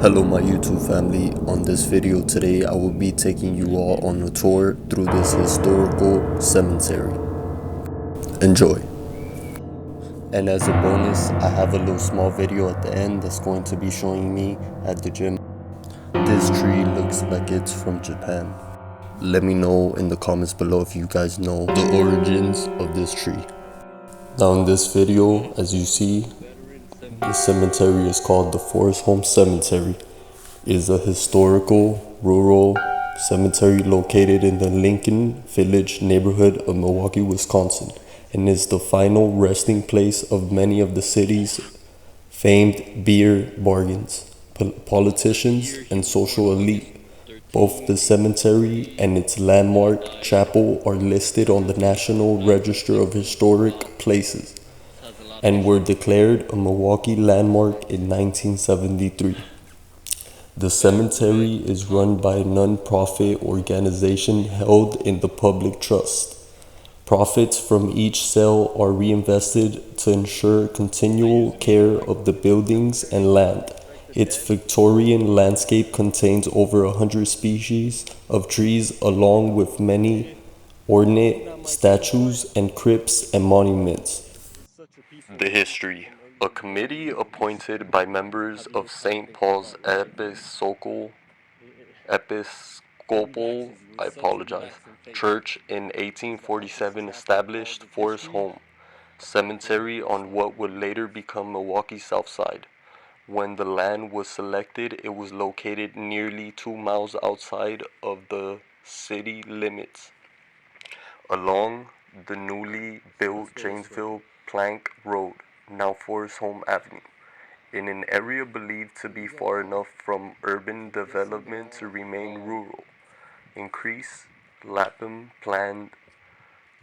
Hello my YouTube family. On this video today I will be taking you all on a tour through this historical cemetery. Enjoy. And as a bonus, I have a little small video at the end that's going to be showing me at the gym. This tree looks like it's from Japan. Let me know in the comments below if you guys know the origins of this tree. Now in this video, as you see, the cemetery is called the Forest Home Cemetery. It is a historical rural cemetery located in the Lincoln Village neighborhood of Milwaukee, Wisconsin, and is the final resting place of many of the city's famed beer bargains, politicians, and social elite. Both the cemetery and its landmark chapel are listed on the National Register of Historic Places and were declared a Milwaukee landmark in 1973. The cemetery is run by a non-profit organization held in the public trust. Profits from each sale are reinvested to ensure continual care of the buildings and land. Its Victorian landscape contains over 100 species of trees along with many ornate statues and crypts and monuments. The history. A committee appointed by members of St. Paul's Episcopal Church in 1847 established Forest Home Cemetery on what would later become Milwaukee's South Side. When the land was selected, it was located nearly 2 miles outside of the city limits, along the newly built Janesville Plank Road, now Forest Home Avenue, in an area believed to be far enough from urban development to remain rural. Increase Lapham planned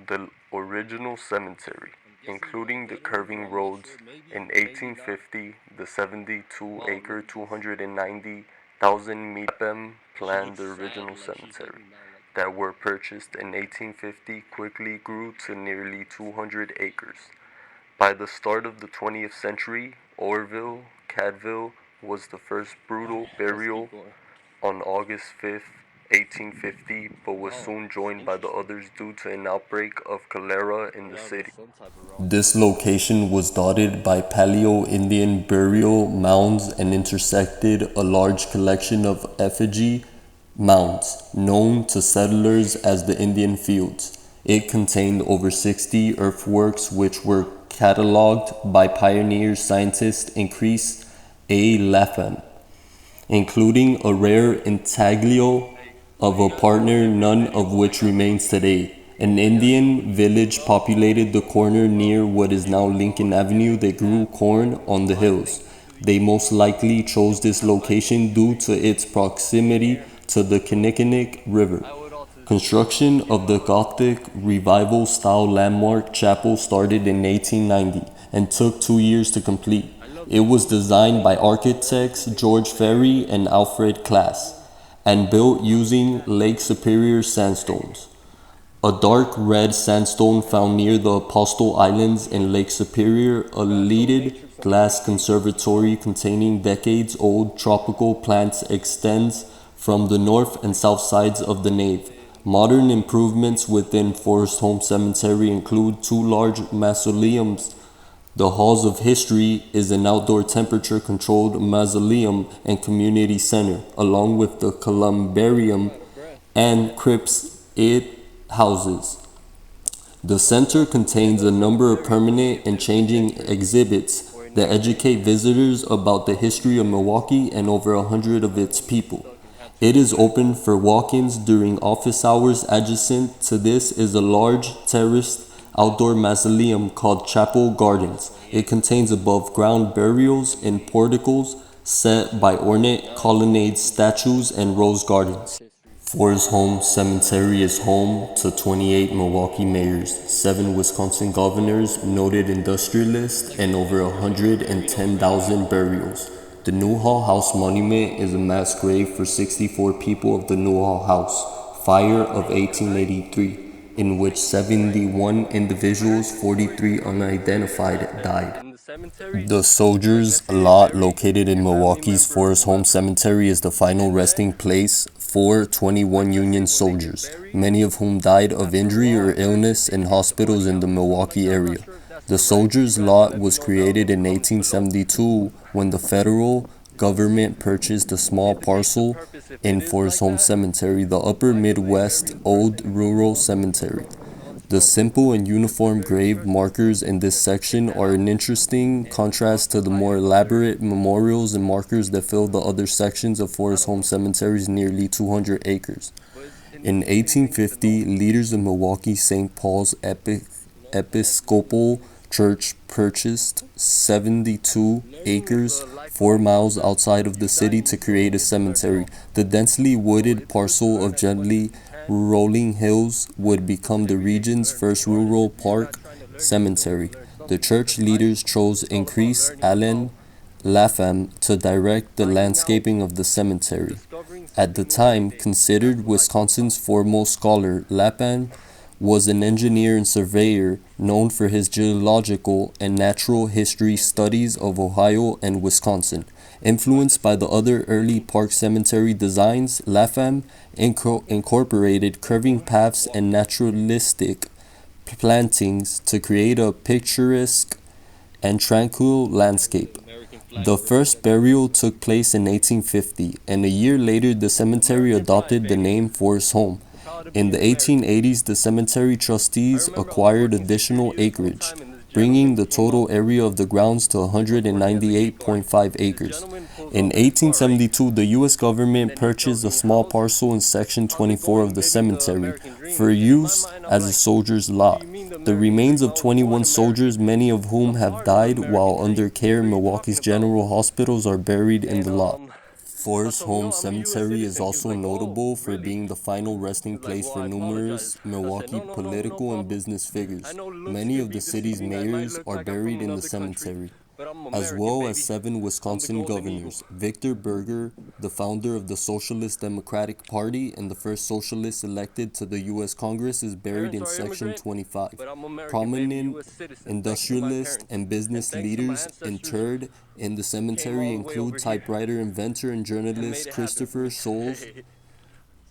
the original cemetery, including the curving roads. In 1850, the 72-acre, 290,000 Lapham planned the original cemetery that were purchased in 1850 quickly grew to nearly 200 acres. By the start of the 20th century, Orville Cadville was the first brutal burial on August 5, 1850, but was soon joined by the others due to an outbreak of cholera in the city. This location was dotted by Paleo-Indian burial mounds and intersected a large collection of effigy mounds, known to settlers as the Indian Fields. It contained over 60 earthworks which were catalogued by pioneer scientist Increase A. Lapham, including a rare intaglio of a partner, none of which remains today. An Indian village populated the corner near what is now Lincoln Avenue. They grew corn on the hills. They most likely chose this location due to its proximity to the Kinnickinnick River. Construction of the Gothic Revival style landmark chapel started in 1890 and took 2 years to complete. It was designed by architects George Ferry and Alfred Klass and built using Lake Superior sandstones, a dark red sandstone found near the Apostle Islands in Lake Superior, a leaded glass conservatory containing decades-old tropical plants extends from the north and south sides of the nave. Modern improvements within Forest Home Cemetery include 2 large mausoleums. The Halls of History is an outdoor temperature-controlled mausoleum and community center, along with the columbarium and crypts it houses. The center contains a number of permanent and changing exhibits that educate visitors about the history of Milwaukee and over 100 of its people. It is open for walk-ins during office hours. Adjacent to this is a large terraced outdoor mausoleum called Chapel Gardens. It contains above-ground burials in porticos set by ornate colonnade statues and rose gardens. Forest Home Cemetery is home to 28 Milwaukee mayors, 7 Wisconsin governors, noted industrialists, and over 110,000 burials. The Newhall House Monument is a mass grave for 64 people of the Newhall House fire of 1883, in which 71 individuals, 43 unidentified, died. The Soldiers Lot, located in Milwaukee's Forest Home Cemetery, is the final resting place for 21 Union soldiers, many of whom died of injury or illness in hospitals in the Milwaukee area. The Soldiers Lot was created in 1872 when the federal government purchased a small parcel in Forest Home Cemetery, the Upper Midwest Old Rural Cemetery. The simple and uniform grave markers in this section are an interesting contrast to the more elaborate memorials and markers that fill the other sections of Forest Home Cemetery's nearly 200 acres. In 1850, leaders of Milwaukee St. Paul's Episcopal Church purchased 72 acres 4 miles outside of the city to create a cemetery. The densely wooded parcel of gently rolling hills would become the region's first rural park cemetery. The church leaders chose increase Allen Lapham to direct the landscaping of the cemetery. At the time, considered Wisconsin's foremost scholar, Lapham was an engineer and surveyor known for his geological and natural history studies of Ohio and Wisconsin. Influenced by the other early park cemetery designs, Lapham incorporated curving paths and naturalistic plantings to create a picturesque and tranquil landscape. The first burial took place in 1850, and a year later the cemetery adopted the name Forest Home. In the 1880s, the cemetery trustees acquired additional acreage, bringing the total area of the grounds to 198.5 acres. In 1872, the U.S. government purchased a small parcel in Section 24 of the cemetery for use as a soldier's lot. The remains of 21 soldiers, many of whom have died while under care in Milwaukee's general hospitals, are buried in the lot. Forest Home Cemetery is also notable for being the final resting place for numerous Milwaukee political and business figures. Many of the city's mayors are buried in the cemetery, as well as 7 Wisconsin governors. Victor Berger, the founder of the Socialist Democratic Party and the first socialist elected to the U.S. Congress, is buried in Section 25. Prominent industrialists and business leaders interred in the cemetery include typewriter inventor and journalist Christopher Sholes,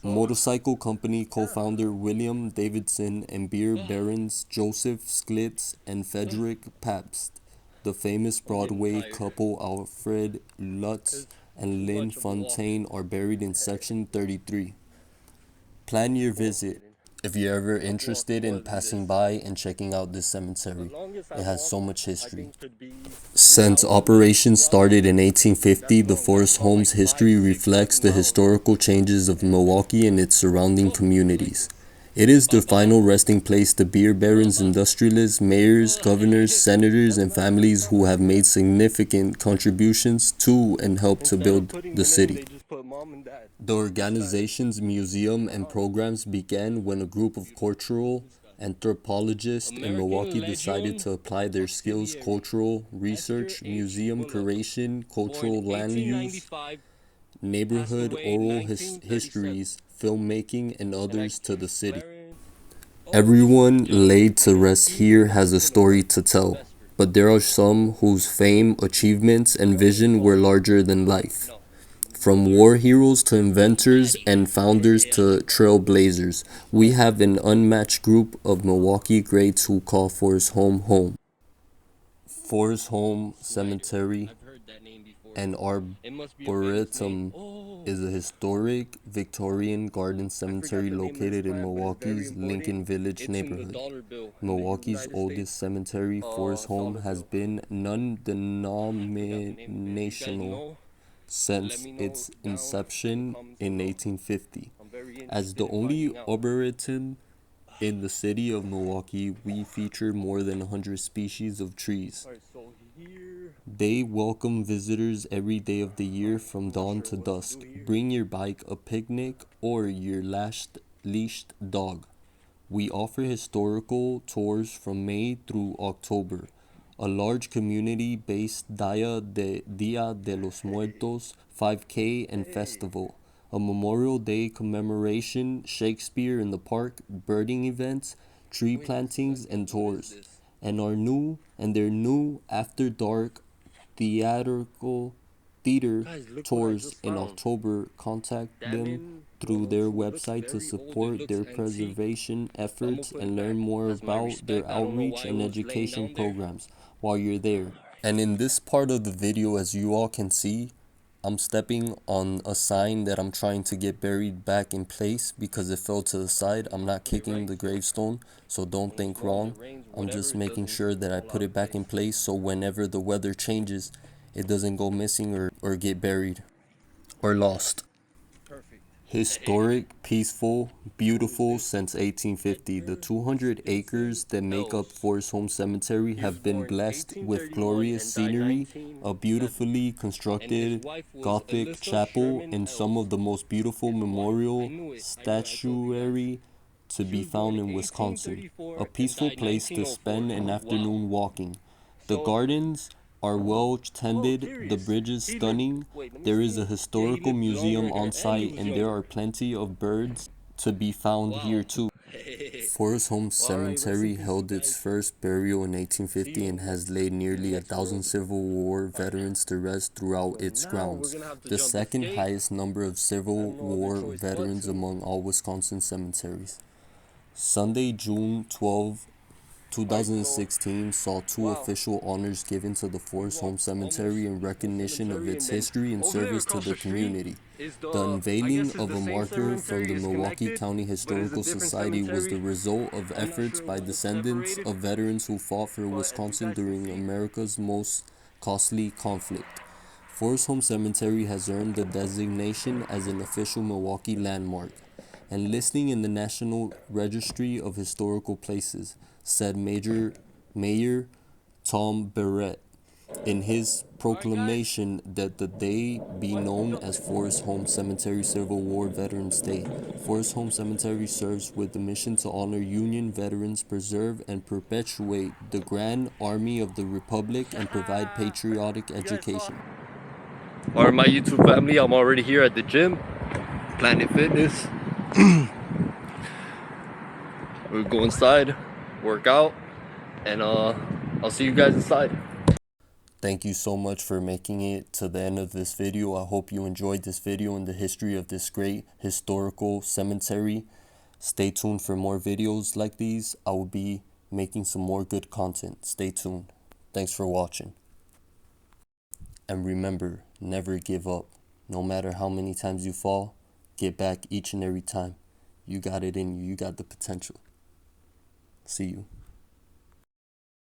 motorcycle company co-founder William Davidson, and beer barons Joseph Schlitz and Frederick Pabst. The famous Broadway couple Alfred Lutz and Lynn Fontaine are buried in Section 33. Plan your visit if you're ever interested in passing by and checking out this cemetery. It has so much history. Since operations started in 1850, the Forest Home's history reflects the historical changes of Milwaukee and its surrounding communities. It is the final resting place to beer barons, industrialists, mayors, governors, senators, and families who have made significant contributions to and helped to build the city. The organization's museum and programs began when a group of cultural anthropologists in Milwaukee decided to apply their skills cultural research, museum curation, cultural land use, neighborhood oral histories, filmmaking, and others to the city. Everyone laid to rest here has a story to tell, but there are some whose fame, achievements, and vision were larger than life. From war heroes to inventors and founders to trailblazers, we have an unmatched group of Milwaukee greats who call Forest Home home. Forest Home Cemetery and Arboretum is a historic Victorian garden cemetery located in Milwaukee's Lincoln Village neighborhood. Milwaukee's oldest cemetery, Forest Home, has been non-denominational since its inception in 1850. As the only arboretum in the city of Milwaukee, we feature more than 100 species of trees. They welcome visitors every day of the year from dawn to dusk. Bring your bike, a picnic, or your leashed dog. We offer historical tours from May through October. A large community-based Dia de los Muertos 5K and festival, a Memorial Day commemoration, Shakespeare in the Park, birding events, tree plantings, and tours. and their new After Dark theatrical theater tours in October. Contact them through their website to support their preservation efforts and learn more about their outreach and education programs while you're there. And in this part of the video, as you all can see, I'm stepping on a sign that I'm trying to get buried back in place because it fell to the side. I'm not kicking the gravestone, so don't think wrong. I'm just making sure that I put it back in place so whenever the weather changes, it doesn't go missing or get buried or lost. Historic, peaceful, beautiful since 1850. The 200 acres that make up Forest Home Cemetery have been blessed with glorious scenery, a beautifully constructed Gothic chapel, and some of the most beautiful memorial statuary to be found in Wisconsin. A peaceful place to spend an afternoon walking. The gardens are well tended, the bridge is stunning, there is a historical museum on site, and there are plenty of birds to be found here too. Forest Home Cemetery held its first burial in 1850 and has laid nearly 1,000 Civil War veterans to rest throughout its grounds, the second highest number of Civil War veterans among all Wisconsin cemeteries. Sunday, June 12, 2016 saw two official honors given to the Forest Home Cemetery in recognition of its history and service to the community. The unveiling of a marker from the Milwaukee County Historical Society was the result of efforts by descendants of veterans who fought for Wisconsin during America's most costly conflict. Forest Home Cemetery has earned the designation as an official Milwaukee landmark and listing in the National Registry of Historical Places, said Mayor Tom Barrett in his proclamation that the day be known as Forest Home Cemetery Civil War Veterans Day. Forest Home Cemetery serves with the mission to honor Union veterans, preserve and perpetuate the Grand Army of the Republic, and provide patriotic education. Alright, my YouTube family, I'm already here at the gym, Planet Fitness. We'll go inside, work out, and I'll see you guys inside. Thank you so much for making it to the end of this video. I hope you enjoyed this video and the history of this great historical cemetery. Stay tuned for more videos like these. I will be making some more good content. Stay tuned. Thanks for watching. And remember, never give up. No matter how many times you fall, get back each and every time. You got it in you. You got the potential. See you.